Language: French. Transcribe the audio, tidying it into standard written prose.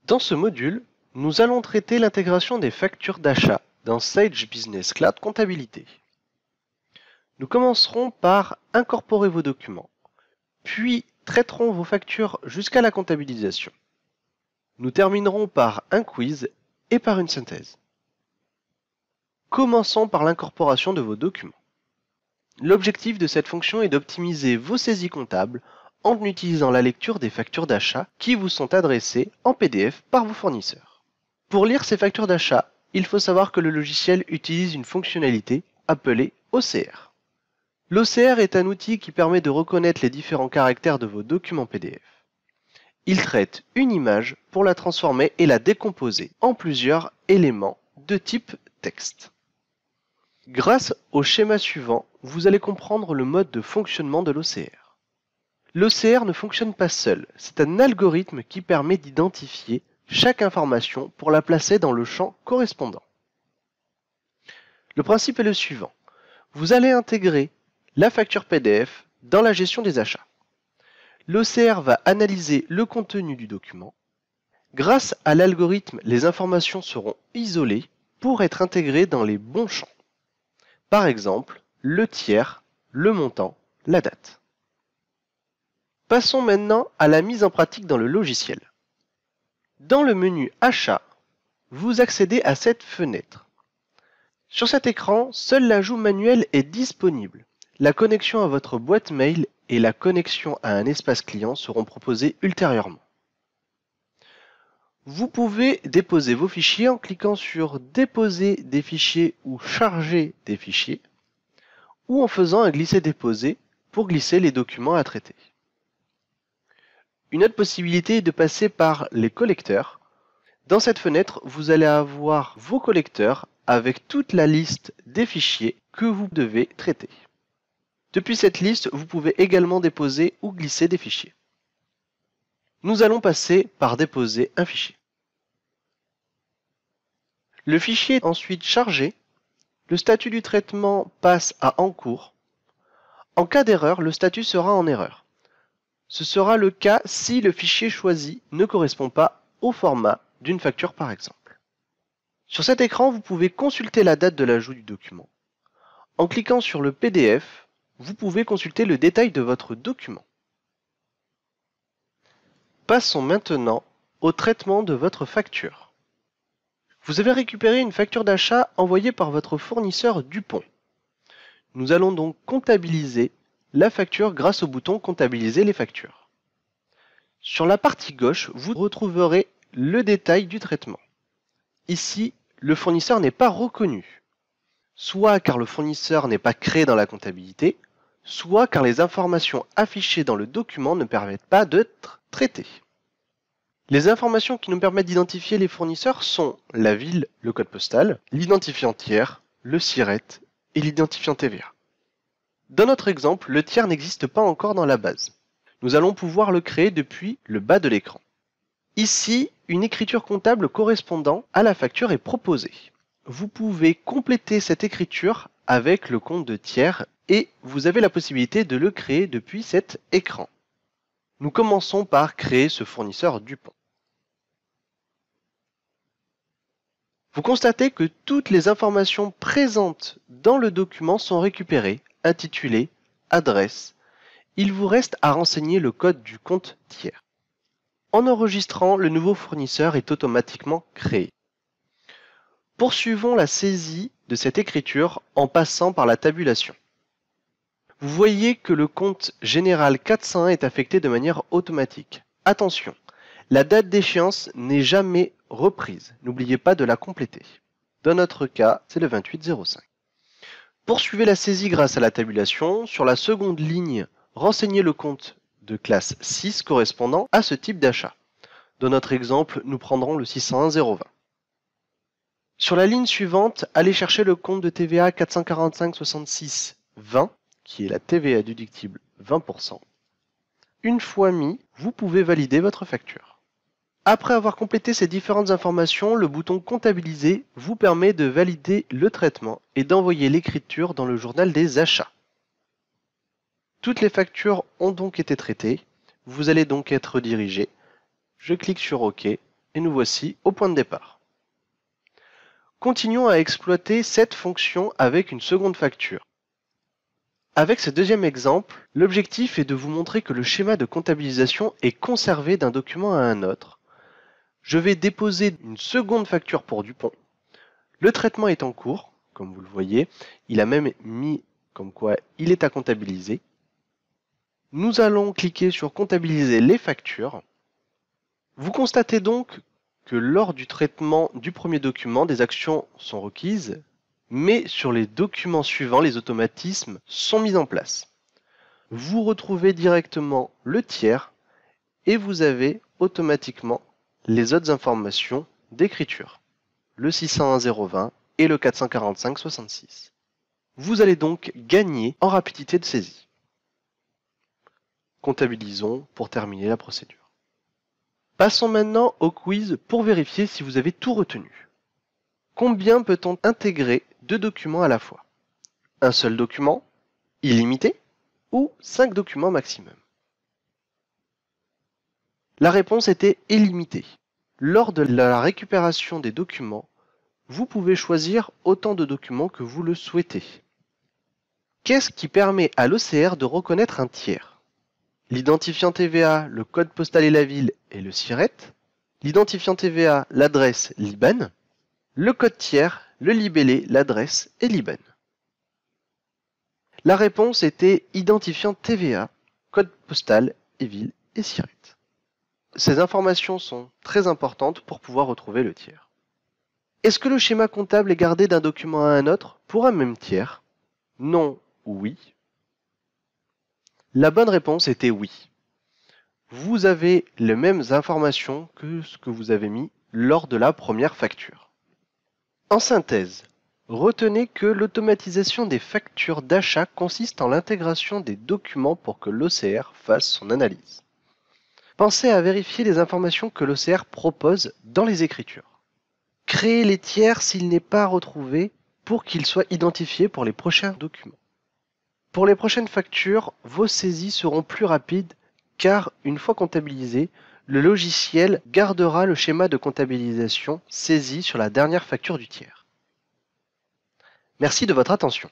Dans ce module, nous allons traiter l'intégration des factures d'achat dans Sage Business Cloud Comptabilité. Nous commencerons par incorporer vos documents, puis traiterons vos factures jusqu'à la comptabilisation. Nous terminerons par un quiz et par une synthèse. Commençons par l'incorporation de vos documents. L'objectif de cette fonction est d'optimiser vos saisies comptables en utilisant la lecture des factures d'achat qui vous sont adressées en PDF par vos fournisseurs. Pour lire ces factures d'achat, il faut savoir que le logiciel utilise une fonctionnalité appelée OCR. L'OCR est un outil qui permet de reconnaître les différents caractères de vos documents PDF. Il traite une image pour la transformer et la décomposer en plusieurs éléments de type texte. Grâce au schéma suivant, vous allez comprendre le mode de fonctionnement de l'OCR. L'OCR ne fonctionne pas seul, c'est un algorithme qui permet d'identifier chaque information pour la placer dans le champ correspondant. Le principe est le suivant. Vous allez intégrer la facture PDF dans la gestion des achats. L'OCR va analyser le contenu du document. Grâce à l'algorithme, les informations seront isolées pour être intégrées dans les bons champs. Par exemple, le tiers, le montant, la date. Passons maintenant à la mise en pratique dans le logiciel. Dans le menu Achat, vous accédez à cette fenêtre. Sur cet écran, seul l'ajout manuel est disponible. La connexion à votre boîte mail et la connexion à un espace client seront proposées ultérieurement. Vous pouvez déposer vos fichiers en cliquant sur Déposer des fichiers ou Charger des fichiers, ou en faisant un glisser-déposer pour glisser les documents à traiter. Une autre possibilité est de passer par les collecteurs. Dans cette fenêtre, vous allez avoir vos collecteurs avec toute la liste des fichiers que vous devez traiter. Depuis cette liste, vous pouvez également déposer ou glisser des fichiers. Nous allons passer par déposer un fichier. Le fichier est ensuite chargé. Le statut du traitement passe à en cours. En cas d'erreur, le statut sera en erreur. Ce sera le cas si le fichier choisi ne correspond pas au format d'une facture par exemple. Sur cet écran, vous pouvez consulter la date de l'ajout du document. En cliquant sur le PDF, vous pouvez consulter le détail de votre document. Passons maintenant au traitement de votre facture. Vous avez récupéré une facture d'achat envoyée par votre fournisseur Dupont. Nous allons donc comptabiliser la facture grâce au bouton « Comptabiliser les factures ». Sur la partie gauche, vous retrouverez le détail du traitement. Ici, le fournisseur n'est pas reconnu, soit car le fournisseur n'est pas créé dans la comptabilité, soit car les informations affichées dans le document ne permettent pas d'être traitées. Les informations qui nous permettent d'identifier les fournisseurs sont la ville, le code postal, l'identifiant tiers, le SIRET et l'identifiant TVA. Dans notre exemple, le tiers n'existe pas encore dans la base. Nous allons pouvoir le créer depuis le bas de l'écran. Ici, une écriture comptable correspondant à la facture est proposée. Vous pouvez compléter cette écriture avec le compte de tiers et vous avez la possibilité de le créer depuis cet écran. Nous commençons par créer ce fournisseur Dupont. Vous constatez que toutes les informations présentes dans le document sont récupérées, intitulé, adresse. Il vous reste à renseigner le code du compte tiers. En enregistrant, le nouveau fournisseur est automatiquement créé. Poursuivons la saisie de cette écriture en passant par la tabulation. Vous voyez que le compte général 401 est affecté de manière automatique. Attention, la date d'échéance n'est jamais reprise. N'oubliez pas de la compléter. Dans notre cas, c'est le 28/05. Poursuivez la saisie grâce à la tabulation. Sur la seconde ligne, renseignez le compte de classe 6 correspondant à ce type d'achat. Dans notre exemple, nous prendrons le 601-020. Sur la ligne suivante, allez chercher le compte de TVA 445-66-20, qui est la TVA déductible 20%. Une fois mis, vous pouvez valider votre facture. Après avoir complété ces différentes informations, le bouton « Comptabiliser » vous permet de valider le traitement et d'envoyer l'écriture dans le journal des achats. Toutes les factures ont donc été traitées. Vous allez donc être redirigé. Je clique sur OK Et nous voici au point de départ. Continuons à exploiter cette fonction avec une seconde facture. Avec ce deuxième exemple, l'objectif est de vous montrer que le schéma de comptabilisation est conservé d'un document à un autre. Je vais déposer une seconde facture pour Dupont. Le traitement est en cours, comme vous le voyez. Il a même mis comme quoi il est à comptabiliser. Nous allons cliquer sur comptabiliser les factures. Vous constatez donc que lors du traitement du premier document, des actions sont requises, mais sur les documents suivants, les automatismes sont mis en place. Vous retrouvez directement le tiers et vous avez automatiquement les autres informations d'écriture, le 601.020 et le 445.66. Vous allez donc gagner en rapidité de saisie. Comptabilisons pour terminer la procédure. Passons maintenant au quiz pour vérifier si vous avez tout retenu. Combien peut-on intégrer de documents à la fois? Un seul document, illimité, ou 5 documents maximum? La réponse était illimitée. Lors de la récupération des documents, vous pouvez choisir autant de documents que vous le souhaitez. Qu'est-ce qui permet à l'OCR de reconnaître un tiers? L'identifiant TVA, le code postal et la ville et le SIRET, l'identifiant TVA, l'adresse, l'IBAN, le code tiers, le libellé, l'adresse et l'IBAN. La réponse était identifiant TVA, code postal et ville et SIRET. Ces informations sont très importantes pour pouvoir retrouver le tiers. Est-ce que le schéma comptable est gardé d'un document à un autre pour un même tiers? Non ou oui? La bonne réponse était oui. Vous avez les mêmes informations que ce que vous avez mis lors de la première facture. En synthèse, retenez que l'automatisation des factures d'achat consiste en l'intégration des documents pour que l'OCR fasse son analyse. Pensez à vérifier les informations que l'OCR propose dans les écritures. Créez les tiers s'il n'est pas retrouvé pour qu'il soit identifié pour les prochains documents. Pour les prochaines factures, vos saisies seront plus rapides car, une fois comptabilisées, le logiciel gardera le schéma de comptabilisation saisi sur la dernière facture du tiers. Merci de votre attention.